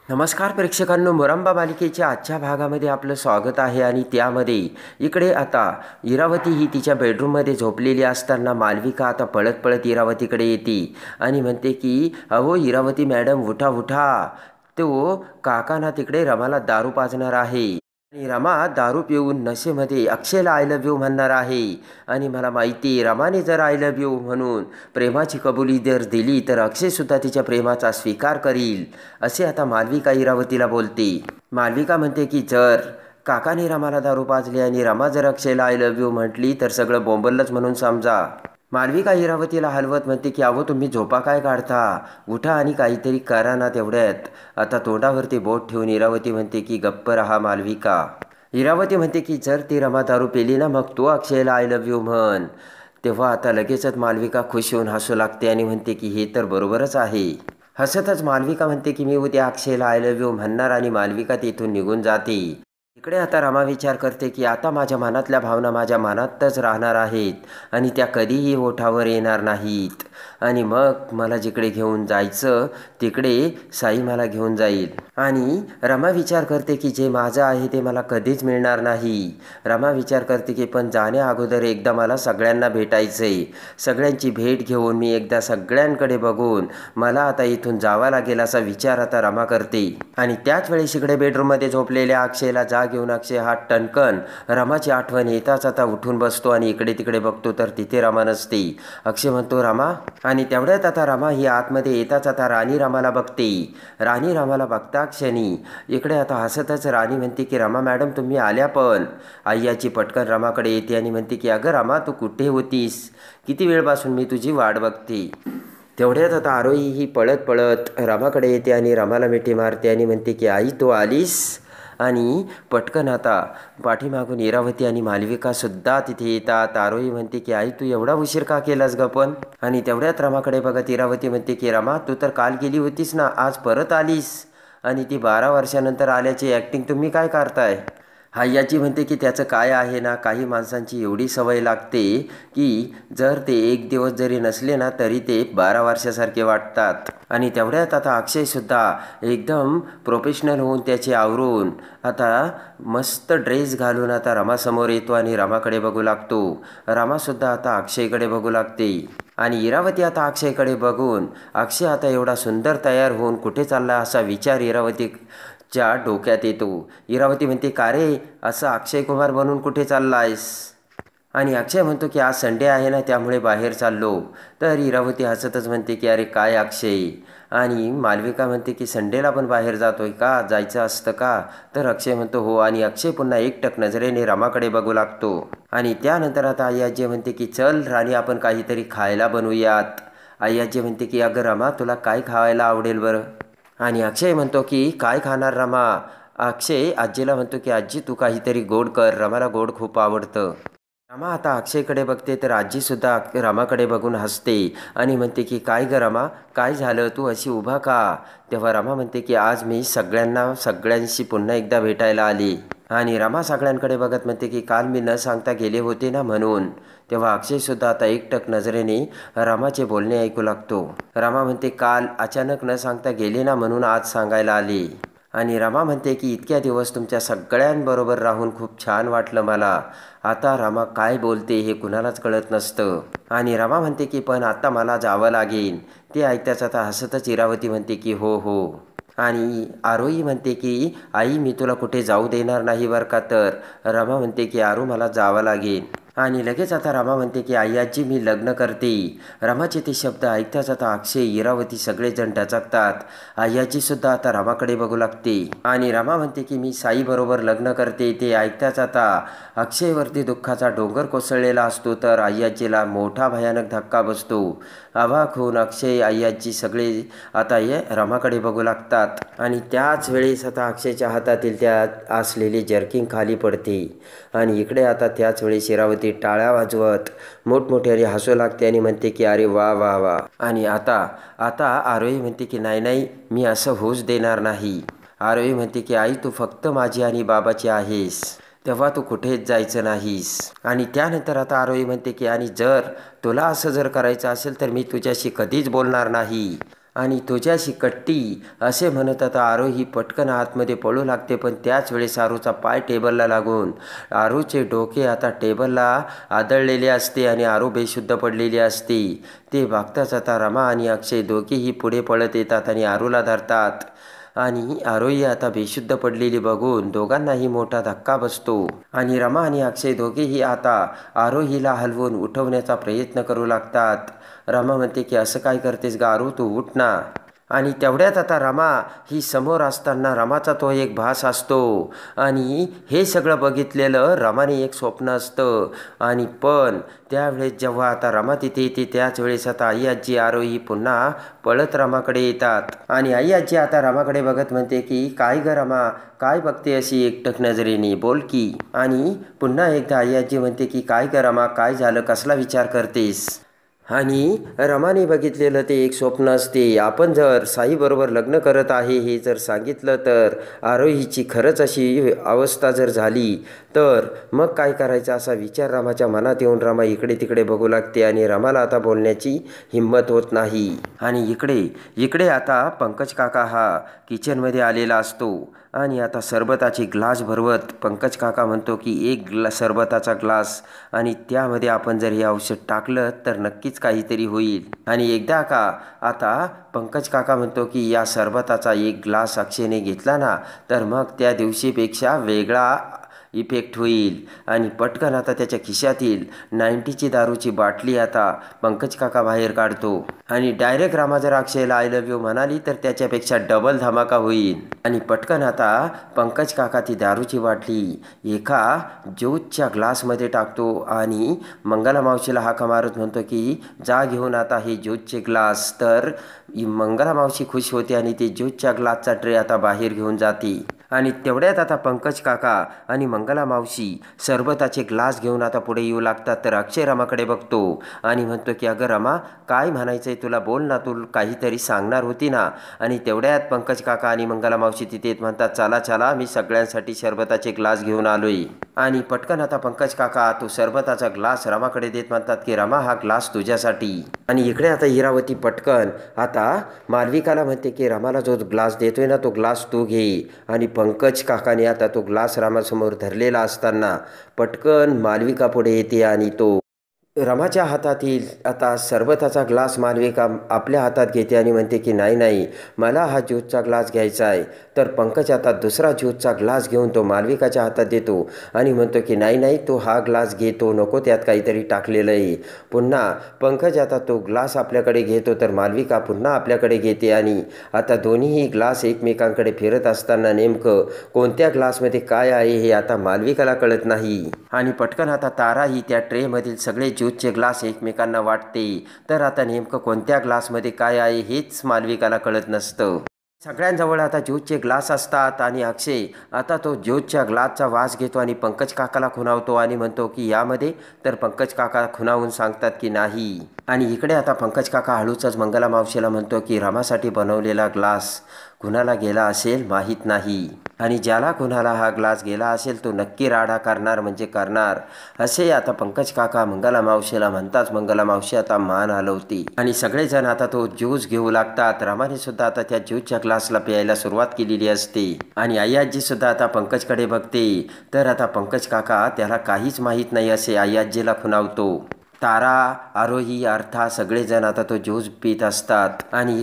नमस्कार प्रेक्षकांनो, मुरंबा मालिकेच्या आजच्या भागामध्ये आपलं स्वागत आहे. आणि त्यामध्ये इकडे आता इरावती ही तिच्या बेडरूममध्ये झोपलेली असताना मालविका आता पळत पळत इरावतीकडे येते आणि म्हणते की अहो इरावती मॅडम, उठा उठा, तो काकांना तिकडे रमाला दारू पाजणार आहे आणि रमा दारू पिऊन नशेमध्ये अक्षयला आय लव्ह यू म्हणणार आहे. आणि मला माहिती, रमाने जर आय लव्ह यू म्हणून प्रेमाची कबुली जर दिली तर अक्षयसुद्धा तिच्या प्रेमाचा स्वीकार करील, असे आता मालविका इरावतीला बोलते. मालविका म्हणते की जर काकाने रमाला दारू पाजली आणि रमा जर अक्षयला आय लव्ह यू म्हटली तर सगळं बोंबलच म्हणून समजा. मालविका इरावतीला हलवत म्हणते की अहो तुम्ही झोपा काय काढता, उठा आणि काहीतरी करा ना तेवढ्यात. आता तोंडावरती बोट ठेवून इरावती म्हणते की गप्प रहा मालविका. इरावती म्हणते की जर ती रमा दारू पेली ना मग तो अक्षयला आय लव्ह यू म्हण. तेव्हा आता लगेचच मालविका खुश होऊन हसू लागते आणि म्हणते की हे तर बरोबरच आहे. हसतच मालविका म्हणते की मी उद्या अक्षयला आय लव्ह यू म्हणणार आणि मालविका तिथून निघून जाते. इकडे आता रमा विचार करते की आता माझ्या मनातल्या भावना माझ्या मनातच राहणार आहेत आणि त्या कधीही ओठावर येणार नाहीत. आणि मग मला जिकडे घेऊन जायचं तिकडे साई मला घेऊन जाईल. आणि रमा विचार करते की जे माझं आहे ते मला कधीच मिळणार नाही. रमा विचार करते की पण जाण्या अगोदर एकदा मला सगळ्यांना भेटायचंय. सगळ्यांची भेट घेऊन मी एकदा सगळ्यांकडे बघून मला आता इथून जावं लागेल असा विचार आता रमा करते. आणि त्याच वेळेस इकडे बेडरूममध्ये झोपलेल्या अक्षयला जाग येऊन अक्षय हा टणकन रमाची आठवण येताच आता उठून बसतो आणि इकडे तिकडे बघतो तर तिथे रमा नसते. अक्षय म्हणतो रमा. आणि तेवढ्यात आता रमा ही आतमध्ये येताच आता राणी रमाला बघते. राणी रमाला बघता क्षणी इकडे आता हसतच राणी म्हणते की रमा मॅडम तुम्ही आल्या. पण आय्याची पटकन रमाकडे येते आणि म्हणते की अगं रमा तू कुठे होतीस, किती वेळपासून मी तुझी वाट बघते. तेवढ्यात आता आरोही ही पळत पळत रमाकडे येते आणि रमाला मिठी मारते आणि म्हणते की आई तू आलीस. आणि पटकन आता पाठीमागून इरावती आणि मालविकासुद्धा तिथे येतात. आरोही म्हणते की आई तू एवढा उशीर का केलास ग पण. आणि तेवढ्यात रमाकडे बघत इरावती म्हणते की रमा तू तर काल गेली होतीस ना, आज परत आलीस आणि ती 12 वर्षानंतर आल्याची ॲक्टिंग तुम्ही काय करताय. हाय्याची म्हणते की त्याचं काय आहे ना, काही माणसांची एवढी सवय लागते की जर ते एक दिवस जरी नसले ना तरी ते 12 वर्षासारखे वाटतात. आणि तेवढ्यात आता अक्षयसुद्धा एकदम प्रोफेशनल होऊन त्याचे आवरून आता मस्त ड्रेस घालून आता रमासमोर येतो आणि रमाकडे बघू लागतो. रमासुद्धा आता अक्षयकडे बघू लागते. आणि इरावती आता अक्षयकडे बघून अक्षय आता एवढा सुंदर तयार होऊन कुठे चालला असा विचार इरावतीच्या डोक्यात येतो. इरावती म्हणते का रे असं अक्षय कुमार बनून कुठे चालला आहेस. आणि अक्षय म्हणतो की आज संडे आहे ना त्यामुळे बाहेर चाललो. तर इरावती हसतच म्हणते की अरे काय अक्षय. आणि मालविका म्हणते की संडेला पण बाहेर जातोय का, जायचं असतं का. तर अक्षय म्हणतो हो. आणि अक्षय पुन्हा एकटक नजरेने रमाकडे बघू लागतो. आणि त्यानंतर आता आई म्हणते की चल राणी आपण काहीतरी खायला बनवूयात. आई म्हणते की अगं रमा तुला काय खायला आवडेल बरं. आणि अक्षय म्हणतो की काय खाणार रमा. अक्षय आजीला म्हणतो की आजी तू काहीतरी गोड कर, रमाला गोड खूप आवडतं. रमा आता अक्षयकडे बघते तर आजीसुद्धा रमाकडे बघून हसते आणि म्हणते की काय ग रमा काय झालं, तू अशी उभा का. तेव्हा रमा म्हणते की आज मी सगळ्यांशी पुन्हा एकदा भेटायला आली. आणि रमा सगळ्यांकडे बघत म्हणते की काल मी न सांगता गेले होते ना म्हणून. तेव्हा अक्षयसुद्धा आता एकटक नजरेने रमाचे बोलणे ऐकू लागतो. रमा म्हणते काल अचानक न सांगता गेले ना म्हणून आज सांगायला आले. आणि रमा म्हणते की इतक्या दिवस तुमच्या सगळ्यांबरोबर राहून खूप छान वाटलं मला. आता रमा काय बोलते हे कुणालाच कळत नसतं. आणि रमा म्हणते की पण आता मला जावं लागेल. ते ऐकताच आता हसतच इरावती म्हणते की हो हो. आणि आरोही म्हणते की आई मी तुला कुठे जाऊ देणार नाही बरं का. तर रमा म्हणते की आरू मला जावं लागेल. आणि लगेच आता रमा म्हणते की आई आजी मी लग्न करते. रमाचे ते शब्द ऐकताच आता अक्षय इरावती सगळेजण डचकतात. आई आजीसुद्धा आता रमाकडे बघू लागते. आणि रमा म्हणते की मी साईबरोबर लग्न करते. ते ऐकताच आता अक्षयवरती दुःखाचा डोंगर कोसळलेला असतो. तर आई आजीला मोठा भयानक धक्का बसतो. अवाक होऊन अक्षय आई आजी सगळे आता रमाकडे बघू लागतात. आणि त्याच वेळेस आता अक्षयच्या हातातील त्या असलेली जर्किंग खाली पडते. आणि इकडे आता त्याच वेळेस इरावती टाळ्या वाजवत मोठमोठ्याने हसू लागते आणि म्हणते की अरे वा वा वा. आणि आता आरोही म्हणते की नाही नाही मी असं होऊच देणार नाही. आरोही म्हणते की आई तू फक्त माझी आणि बाबाची आहेस, तेव्हा तू कुठेच जायचं नाहीस. आणि त्यानंतर आता आरोही म्हणते की आणि जर तुला असं जर करायचं असेल तर मी तुझ्याशी कधीच बोलणार नाही. आणि तुझ्याशी कट्टी असे म्हणत आता आरोही पटकन आतमध्ये पळू लागते, पण त्याच वेळेस आरूचा पाय टेबलला लागून आरूचे डोके आता टेबलला आदळलेले असते आणि आरू बेशुद्ध पडलेली असते. ते बघताच आता रमा आणि अक्षय दोघेही पुढे पळत येतात आणि आरूला धरतात आणि आरोही आता बेशुद्ध पडलेली बघून दोघांनाही मोठा धक्का बसतो आणि रमा आणि अक्षय दोघेही आता आरोहीला हलवून उठवण्याचा प्रयत्न करू लागतात. रमा म्हणते की असं काय करतेस गा आरू, तू उठ ना. आणि तेवढ्यात आता रमा ही समोर असताना रमाचा तो एक भास असतो आणि हे सगळं बघितलेलं रमाने एक स्वप्न असतं. आणि पण त्यावेळेस जेव्हा आता रमा तिथे येते त्याच वेळेस आता आई आजी आरोही पुन्हा पळत रमाकडे येतात आणि आई आजी आता रमाकडे बघत म्हणते की काय ग रमा, काय बघते अशी एकटक नजरेने, बोल की. आणि पुन्हा एकदा आई आजी म्हणते की काय ग रमा, काय झालं, कसला विचार करतेस. आणि रमाने बघितलेलं ते एक स्वप्न असते. आपण जर साईबरोबर लग्न करत आहे हे जर सांगितलं तर आरोहीची खरंच अशी अवस्था जर झाली तर मग काय करायचं असा विचार रमाच्या मनात येऊन रमा इकडे तिकडे बघू लागते आणि रमाला आता बोलण्याची हिंमत होत नाही. आणि इकडे आता पंकज काका हा किचनमध्ये आलेला असतो आणि आता सरबताची ग्लास भरवत पंकज काका म्हणतो की एक सरबताचा ग्लास आणि त्यामध्ये आपण जर हे औषध टाकलं तर नक्कीच काहीतरी होईल. आणि एकदा का आता पंकज काका म्हणतो की या सरबताचा एक ग्लास अक्षयने घेतला ना तर मग त्या दिवशीपेक्षा वेगळा इफेक्ट होईल. आणि पटकन आता त्याच्या खिशातील 90ची दारूची बाटली आता पंकज काका बाहेर काढतो आणि डायरेक्ट रमा जर अक्षयला आय लव्ह यू म्हणाली तर त्याच्यापेक्षा डबल धमाका होईल. आणि पटकन आता पंकज काका ती दारूची बाटली एका ज्यूसच्या ग्लासमध्ये टाकतो आणि मंगला मावशीला हाका मारत म्हणतो की जा घेऊन आता हे ज्यूसचे ग्लास. तर मंगला मावशी खुश होते आणि ते ज्यूसच्या ग्लासचा ट्रे आता बाहेर घेऊन जाते. आणि तेवढ्यात आता पंकज काका आणि मंगला मावशी सरबताचे ग्लास घेऊन आता पुढे येऊ लागतात. तर अक्षय रमाकडे बघतो आणि म्हणतो की अगं रमा, काय म्हणायचंय तुला, बोल ना, तू काहीतरी सांगणार होती ना. आणि तेवढ्यात पंकज काका आणि मंगला मावशी तिथे म्हणतात चला चला, मी सगळ्यांसाठी सरबताचे ग्लास घेऊन आलोय. आणि पटकन आता पंकज काका तो सरबताचा ग्लास रमाकडे देत म्हणतात की रमा, हा ग्लास तुझ्यासाठी. आणि इकडे आता इरावती पटकन आता मालविकाला म्हणते की रमाला जो ग्लास देतोय ना तो ग्लास तू घे. आणि पंकज काकाने आता तो ग्लास रामासमोर धरलेला असताना पटकन मालविका पुढे येते आणि तो रमाच्या हातातील आता सरबताचा ग्लास मालविका आपल्या हातात घेते आणि म्हणते की नाही नाही, मला हा ज्यूसचा ग्लास घ्यायचा आहे. तर पंकज आता दुसरा ज्यूसचा ग्लास घेऊन तो मालविकाच्या हातात देतो आणि म्हणतो की नाही नाही, तो हा ग्लास घेतो, नको, त्यात काहीतरी टाकलेलं आहे. पुन्हा पंकज आता तो ग्लास आपल्याकडे घेतो तर मालविका पुन्हा आपल्याकडे घेते आणि आता दोन्हीही ग्लास एकमेकांकडे फिरत असताना नेमकं कोणत्या ग्लासमध्ये काय आहे हे आता मालविकाला कळत नाही. आणि पटकन आता तारा ही त्या ट्रेमधील सगळे ज्यूसचे ग्लास एकमेकांना वाटते. तर आता नेमकं कोणत्या ग्लासमध्ये काय आहे हेच मालविकाला कळत नसतं. सगळ्यांजवळ आता ज्यूसचे ग्लास असतात आणि अक्षय आता तो ज्यूसच्या ग्लासचा वास घेतो आणि पंकज काकाला खुणावतो आणि म्हणतो की यामध्ये. तर पंकज काका खुणावून सांगतात की नाही. आणि इकडे आता पंकज काका हळूच मंगला मावशीला म्हणतो की रमासाठी बनवलेला ग्लास कुणाला गेला असेल माहीत नाही आणि ज्याला कुणाला हा ग्लास गेला असेल तो नक्की राडा करणार म्हणजे करणार, असे आता पंकज काका मंगला मावशीला म्हणताच मंगला मावशी आता मान हलवते आणि सगळेजण आता तो ज्यूस घेऊ लागतात. रमाने सुद्धा आता त्या ज्यूसच्या ग्लासला प्यायला सुरुवात केलेली असते आणि आई आजी सुद्धा आता पंकजकडे बघते. तर आता पंकज काका त्याला काहीच माहीत नाही असे आई आजीला खुणावतो. तारा, आरोही, अर्था सगळेजण आता तो ज्यूस पीत असतात आणि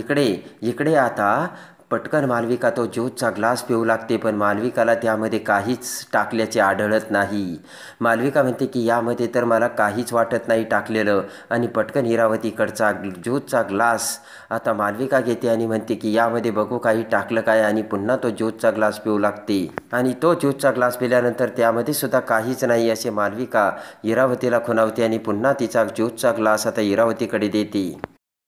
इकडे आता पटकन मालविका तो ज्यूसचा ग्लास पिऊ लागते, पण मालविकाला त्यामध्ये काहीच टाकल्याचे आढळत नाही. मालविका म्हणते की यामध्ये तर मला काहीच वाटत नाही टाकलेलं. आणि पटकन इरावतीकडचा ज्यूसचा ग्लास आता मालविका घेते आणि म्हणते की यामध्ये बघू काही टाकलं काय, आणि पुन्हा तो ज्यूसचा ग्लास पिऊ लागते. आणि तो ज्यूसचा ग्लास पिल्यानंतर त्यामध्ये सुद्धा काहीच नाही असे मालविका इरावतीला खुणावते आणि पुन्हा तिचा ज्यूसचा ग्लास आता इरावतीकडे देते.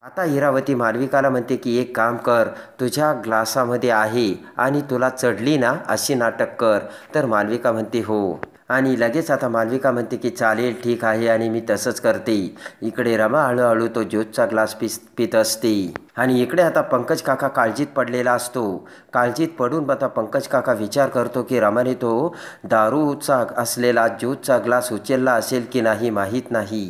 आता इरावती मालविकाला म्हणते की एक काम कर, तुझ्या ग्लासामध्ये आहे आणि तुला चढली ना अशी नाटक कर. तर मालविका म्हणते हो. आणि लगेच आता मालविका म्हणते की चालेल, ठीक आहे, आणि मी तसंच करते. इकडे रमा हळूहळू तो ज्यूसचा ग्लास पित असते आणि इकडे आता पंकज काका काळजीत पडलेला असतो. काळजीत पडून आता पंकज काका विचार करतो की रमाने तो दारूचा असलेला ज्यूसचा ग्लास उचलला असेल की नाही माहीत नाही.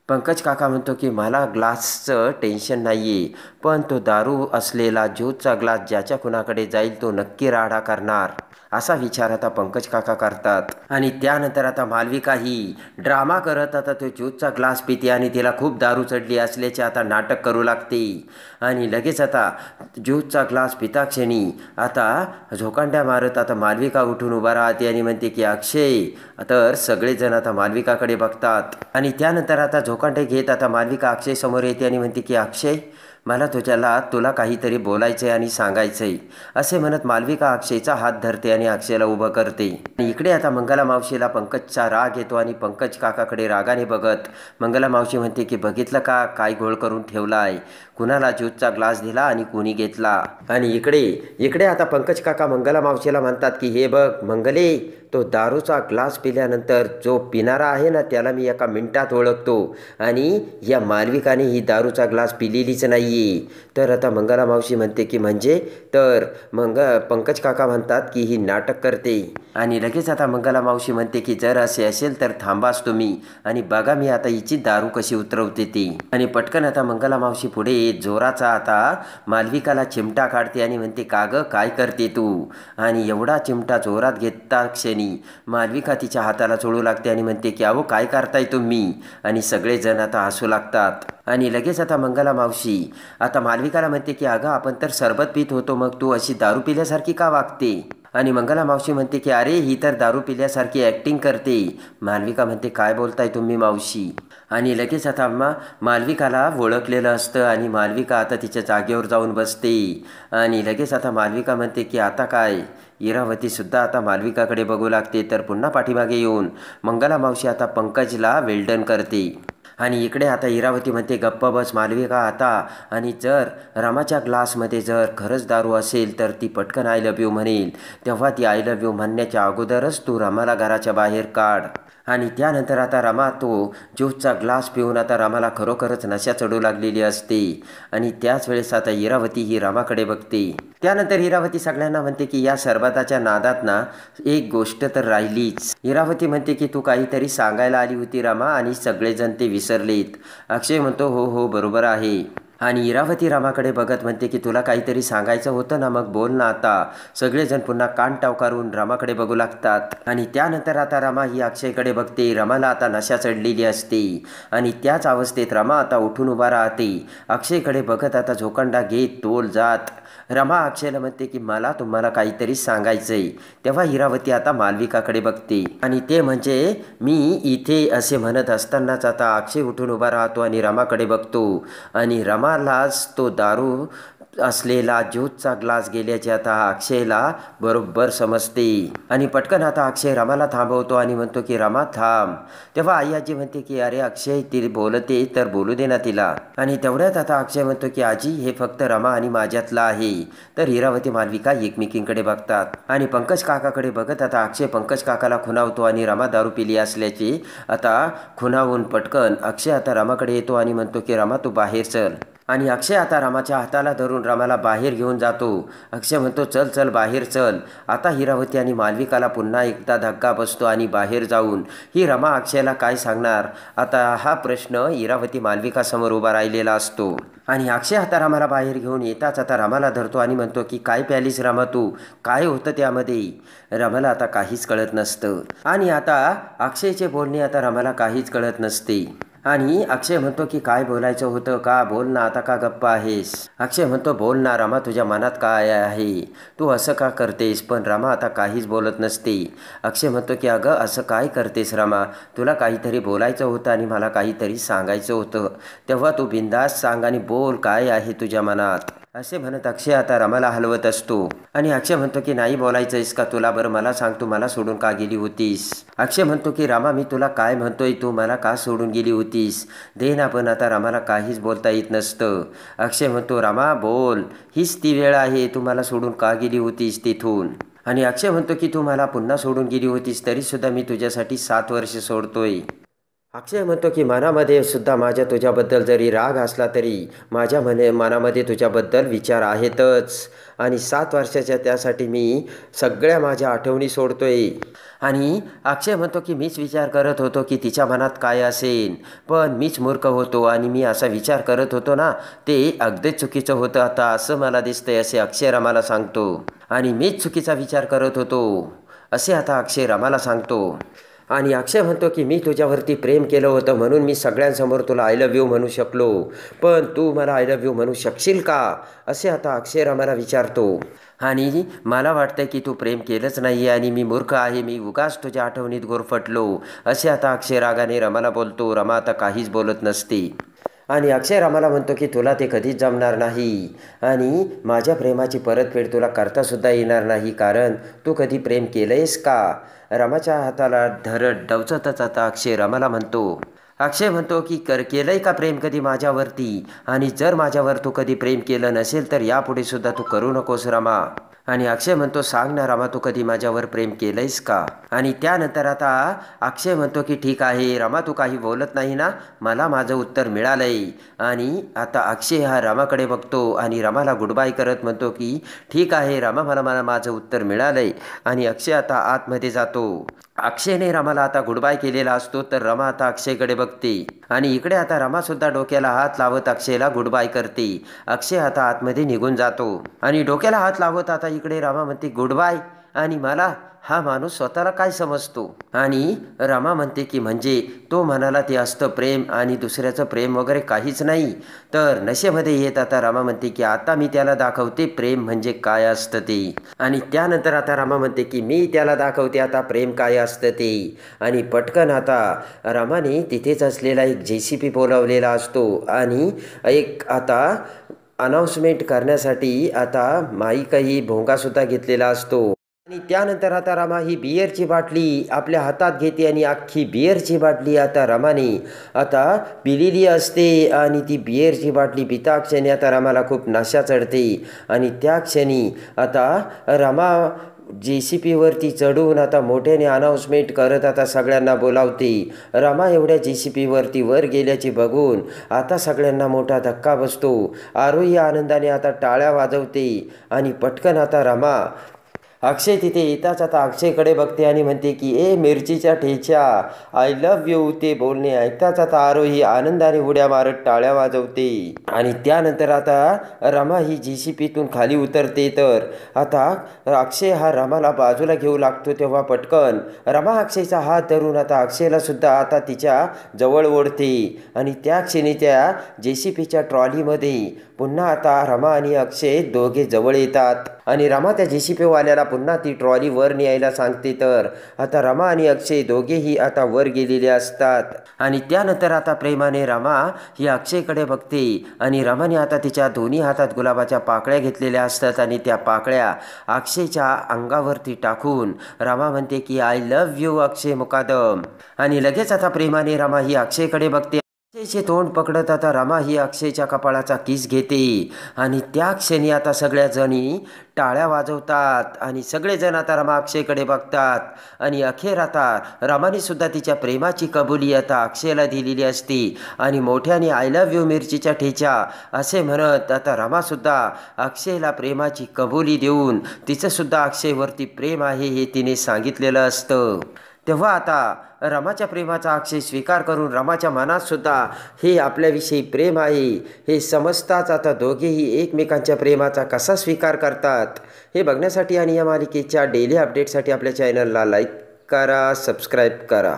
पंकज काका म्हणतो की मला ग्लासचं टेन्शन नाही आहे, पण तो दारू असलेला ज्यूसचा ग्लास ज्याच्या कुणाकडे जाईल तो नक्की राडा करणार, असा विचार आता पंकज काका करतात. आणि त्यानंतर आता मालविका ही ड्रामा करत आता तो ज्यूसचा ग्लास पिते आणि तिला खूप दारू चढली असल्याचे आता नाटक करू लागते. आणि लगेच आता ज्यूसचा ग्लास पिताक्षणी आता झोकांड्या मारत आता मालविका उठून उभा राहते आणि म्हणते की अक्षय. तर सगळेजण आता मालविकाकडे बघतात आणि त्यानंतर आता झोकांडे घेत आता मालविका अक्षय समोर येते आणि म्हणते की अक्षय, मला तुला काहीतरी बोलायचं आहे आणि सांगायचं आहे, असे म्हणत मालविका अक्षयचा हात धरते आणि अक्षयला उभं करते. आणि इकडे आता मंगला मावशीला पंकजचा राग येतो आणि पंकज काकाकडे रागाने बघत मंगला मावशी म्हणते की बघितलं का काय घोळ करून ठेवला आहे, कुणाला ज्यूसचा ग्लास दिला आणि कुणी घेतला. आणि इकडे आता पंकज काका मंगला मावशीला म्हणतात की हे बघ मंगले, तो दारूचा ग्लास पिल्यानंतर जो पिणारा आहे ना त्याला मी एका मिनिटात ओळखतो आणि या मालविकाने ही दारूचा ग्लास पिलेलीच नाही. तर आता मंगला मावशी म्हणते की म्हणजे, तर पंकज काका म्हणतात की ही नाटक करते. आणि लगेच आता मंगला मावशी म्हणते की जर असे असेल तर थांबाच तुम्ही आणि बघा मी आता हिची दारू कशी उतरवते ती. आणि पटकन आता मंगला मावशी पुढे जोराचा आता मालविकाला चिमटा काढते आणि म्हणते का ग काय करते तू. आणि एवढा चिमटा जोरात घेता क्षणी मालविका तिच्या हाताला चोळू लागते आणि म्हणते की अहो काय करताय तुम्ही. आणि सगळेजण आता हसू लागतात. आणि लगेच आता मंगला मावशी आता मालविकाला म्हणते की अगं आपण तर सरबत पित होतो, मग तू अशी दारू पिल्यासारखी का वागते. आणि मंगला मावशी म्हणते की अरे ही तर दारू पिल्यासारखी ॲक्टिंग करते. मालविका म्हणते काय बोलताय तुम्ही मावशी. आणि लगेच आता मालविकाला ओळखलेलं असतं आणि मालविका आता तिच्या जागेवर जाऊन बसते. आणि लगेच आता मालविका म्हणते की आता काय. इरावतीसुद्धा आता मालविकाकडे बघू लागते. तर पुन्हा पाठीमागे येऊन मंगला मावशी आता पंकजला वेल्डन करते. आणि इकडे आता इरावती म्हणते गप्प बस मालविका आता, आणि जर रमाच्या ग्लासमध्ये जर खरंच दारू असेल तर ती पटकन आय लव्ह यू म्हणेल, तेव्हा ती आय लव्ह यू म्हणण्याच्या अगोदरच तू रमाला घराच्या बाहेर काढ. आणि त्यानंतर आता रमा तो ज्यूसचा ग्लास पिऊन आता रमाला खरोखरच नशा चढू लागलेली असते. आणि त्याच वेळेस आता इरावती ही रमाकडे बघते. त्यानंतर इरावती सगळ्यांना म्हणते की या सरबताच्या नादात ना एक गोष्ट तर राहिलीच. इरावती म्हणते की तू काहीतरी सांगायला आली होती रमा आणि सगळेजण ते विसरलेत. अक्षय म्हणतो हो हो बरोबर आहे. आणि इरावती रामाकडे बघत म्हणते की तुला काहीतरी सांगायचं होतं ना, मग बोल ना आता. सगळेजण पुन्हा कान टावकारून रामाकडे बघू लागतात. आणि त्यानंतर आता रमा ही अक्षयकडे बघते. रमाला आता नशा चढलेली असते आणि त्याच अवस्थेत रमा आता उठून उभा राहते. अक्षयकडे बघत आता झोकांडा घेत तोल जात रमा अक्षयला म्हणते की मला तुम्हाला काहीतरी सांगायचंय. तेव्हा इरावती आता मालविकाकडे बघते आणि ते म्हणजे मी इथे असे म्हणत असतानाच आता अक्षय उठून उभा राहतो आणि रमाकडे बघतो. आणि रमालाच तो दारू असलेला ज्यूसचा ग्लास गेल्याचे आता अक्षयला बरोबर समजते. आणि पटकन आता अक्षय रमाला थांबवतो आणि म्हणतो की रमा थांब. तेव्हा आई आजी म्हणते की अरे अक्षय ती बोलते तर बोलू दे ना तिला. आणि तेवढ्यात आता अक्षय म्हणतो की आजी हे फक्त रमा आणि माझ्यातलं आहे. तर इरावती मालविका एकमेकींकडे बघतात आणि पंकज काकाकडे बघत आता अक्षय पंकज काकाला खुणावतो आणि रमा दारू पिली असल्याची आता खुणावून पटकन अक्षय आता रमाकडे येतो आणि म्हणतो की रमा तू बाहेर चल. आणि अक्षय आता रमाच्या हाताला धरून रमाला बाहेर घेऊन जातो. अक्षय म्हणतो चल चल बाहेर चल. आता इरावती आणि मालविकाला पुन्हा एकदा धक्का बसतो आणि बाहेर जाऊन ही रमा अक्षयला काय सांगणार, आता हा प्रश्न इरावती मालविकासमोर उभा राहिलेला असतो. आणि अक्षय आता रमाला बाहेर घेऊन येताच आता रमाला धरतो आणि म्हणतो की काय प्यालीस रमा तू, काय होतं त्यामध्ये. रमाला आता काहीच कळत नसतं आणि आता अक्षयचे बोलणे आता रमाला काहीच कळत नसते. आणि अक्षय म्हणतो की काय बोलायचं होतं का, बोल ना आता का गप्पा आहेस. अक्षय म्हणतो बोल ना रमा तुझ्या मनात काय आहे, तू असं का करतेस. पण रमा आता काहीच बोलत नसते. अक्षय म्हणतो की अगं असं काय करतेस रमा, तुला काहीतरी बोलायचं होतं आणि मला काहीतरी सांगायचं होतं, तेव्हा तू बिंदास सांग आणि बोल काय आहे तुझ्या मनात, असे म्हणत अक्षय आता रमाला हलवत असतो. आणि अक्षय म्हणतो की नाही बोलायचंयस का तुला, बरं मला सांग तू मला सोडून का गेली होतीस. अक्षय म्हणतो की रमा मी तुला काय म्हणतोय, तू मला का सोडून गेली होतीस दे ना. पण आता रमाला काहीच बोलता येत नसतं. अक्षय म्हणतो रमा बोल, हीच ती वेळ आहे, तू मला सोडून का गेली होतीस तिथून. आणि अक्षय म्हणतो की तू मला पुन्हा सोडून गेली होतीस तरीसुद्धा मी तुझ्यासाठी 7 वर्ष सोडतोय. अक्षय म्हणतो की मनामध्ये सुद्धा माझ्या तुझ्याबद्दल जरी राग असला तरी माझ्या मनामध्ये तुझ्याबद्दल विचार आहेतच आणि 7 वर्षाच्या त्यासाठी मी सगळ्या माझ्या आठवणी सोडतोय. आणि अक्षय म्हणतो की मीच विचार करत होतो की तिच्या मनात काय असेल, पण मीच मूर्ख होतो आणि मी असा विचार करत होतो ना, ते अगदीच चुकीचं होतं आता असं मला दिसतंय, असे अक्षय रमाला सांगतो. आणि मीच चुकीचा विचार करत होतो असे आता अक्षय रमाला सांगतो. आणि अक्षय म्हणतो की मी तुझ्यावरती प्रेम केलं होतं म्हणून मी सगळ्यांसमोर तुला आय लव्ह यू म्हणू शकलो, पण तू मला आय लव्ह यू म्हणू शकशील का, असे आता अक्षय रमाला विचारतो. आणि मला वाटतं की तू प्रेम केलंच नाही आणि मी मूर्ख आहे, मी उगाच तुझ्या आठवणीत गुरफटलो, असे आता अक्षय रागाने रमाला बोलतो. रमा आता काहीच बोलत नसते. आणि अक्षय रमाला म्हणतो की तुला ते कधीच जमणार नाही आणि माझ्या प्रेमाची परतफेड तुला करतासुद्धा येणार नाही, कारण तू कधी प्रेम केलंयस का. रमाच्या हाताला धरत डवचतच आता अक्षय रमाला म्हणतो. अक्षय म्हणतो की केलंय का प्रेम कधी माझ्यावरती, आणि जर माझ्यावर तू कधी प्रेम केलं नसेल तर यापुढे सुद्धा तू करू नकोस रमा. आणि अक्षय म्हणतो सांग ना रमा, तू कधी माझ्यावर प्रेम केलंयस का. आणि त्यानंतर आता अक्षय म्हणतो की ठीक आहे रमा, तू काही बोलत नाही ना, मला माझं उत्तर मिळालंय. आणि आता अक्षय हा रमाकडे बघतो आणि रमाला गुड बाय करत म्हणतो की ठीक आहे रमा, मला मला माझं उत्तर मिळालंय. आणि अक्षय आता आतमध्ये जातो. अक्षयने रमाला आता गुड बाय केलेला असतो तर रमा आता अक्षयकडे बघते आणि इकडे आता रमासुद्धा डोक्याला हात लावत अक्षयला गुड बाय करते. अक्षय आता आतमध्ये निघून जातो आणि डोक्याला हात लावत आता इकडे रमा म्हणते गुड बाय, आणि मला हा माणूस स्वतःला काय समजतो. आणि रमा म्हणते की म्हणजे तो म्हणाला ते असतं प्रेम आणि दुसऱ्याचं प्रेम वगैरे काहीच नाही. तर नशेमध्ये येत आता रमा म्हणते की आता मी त्याला दाखवते प्रेम म्हणजे काय असतं ते. आणि त्यानंतर आता रमा म्हणते की मी त्याला दाखवते आता प्रेम काय असतं ते. आणि पटकन आता रमाने तिथेच असलेला एक JCB बोलावलेला असतो आणि एक आता अनाऊन्समेंट करण्यासाठी आता माईकही भोंगासुद्धा घेतलेला असतो. आणि त्यानंतर आता रमा ही बिअरची बाटली आपल्या हातात घेते आणि अख्खी बिअरची बाटली आता रमाने आता पिलेली असते. आणि ती बिअरची बाटली पिता क्षणी आता रमाला खूप नशा चढते आणि त्या क्षणी आता रमा JCBवरती चढून आता मोठ्याने अनाऊन्समेंट करत आता सगळ्यांना बोलावते. रमा एवढ्या JCBवरती वर गेल्याची बघून आता सगळ्यांना मोठा धक्का बसतो. आरोही आनंदाने आता टाळ्या वाजवते आणि पटकन आता रमा अक्षय तिथे येताच आता अक्षयकडे बघते आणि म्हणते की ए मिरचीच्या ठेच्या, आय लव्ह यू. ते बोलणे ऐकताच आता आरोही आनंदाने उड्या मारत टाळ्या वाजवते. आणि त्यानंतर आता रमा ही JCBतून खाली उतरते. तर आता अक्षय हा रमाला बाजूला घेऊ लागतो तेव्हा पटकन रमा अक्षयचा हात धरून आता अक्षयला सुद्धा आता तिच्या जवळ ओढते. आणि त्या क्षणी त्या JCBच्या ट्रॉलीमध्ये पुन्हा आता रमा आणि अक्षय दोघे जवळ येतात आणि रमा त्या JCBवाल्याला पुन्हा ती ट्रॉली वर न्यायला सांगते. तर आता रमा आणि अक्षय दोघेही आता वर गेलेले असतात. आणि त्यानंतर आता प्रेमाने रमा ही अक्षयकडे बघते आणि रमाने आता तिच्या दोन्ही हातात गुलाबाच्या पाकळ्या घेतलेल्या असतात आणि त्या पाकळ्या अक्षयच्या अंगावरती टाकून रमा म्हणते की आय लव्ह यू अक्षय मुकादम. आणि लगेच आता प्रेमाने रमा ही अक्षयकडे बघते. अक्षयचे तोंड पकडत आता रमा ही अक्षयच्या कपाळाचा किस घेते आणि त्या क्षणी आता सगळ्या जणी टाळ्या वाजवतात आणि सगळेजण आता रमा अक्षयकडे बघतात. आणि अखेर आता रमाने सुद्धा तिच्या प्रेमाची कबुली आता अक्षयला दिलेली असते आणि मोठ्याने आय लव्ह यू मिरचीच्या ठेचा असे म्हणत आता रमासुद्धा अक्षयला प्रेमाची कबुली देऊन तिचंसुद्धा अक्षयवरती प्रेम आहे हे तिने सांगितलेलं असतं. तेव्हा आता रमाच्या प्रेमाचा अक्षय स्वीकार करून रमाच्या मनात सुद्धा हे आपल्याविषयी प्रेम आहे हे समजताच आता दोघेही एकमेकांच्या प्रेमाचा कसा स्वीकार करतात हे बघण्यासाठी आणि या मालिकेच्या डेली अपडेटसाठी आपल्या चॅनलला लाईक करा, सबस्क्राईब करा.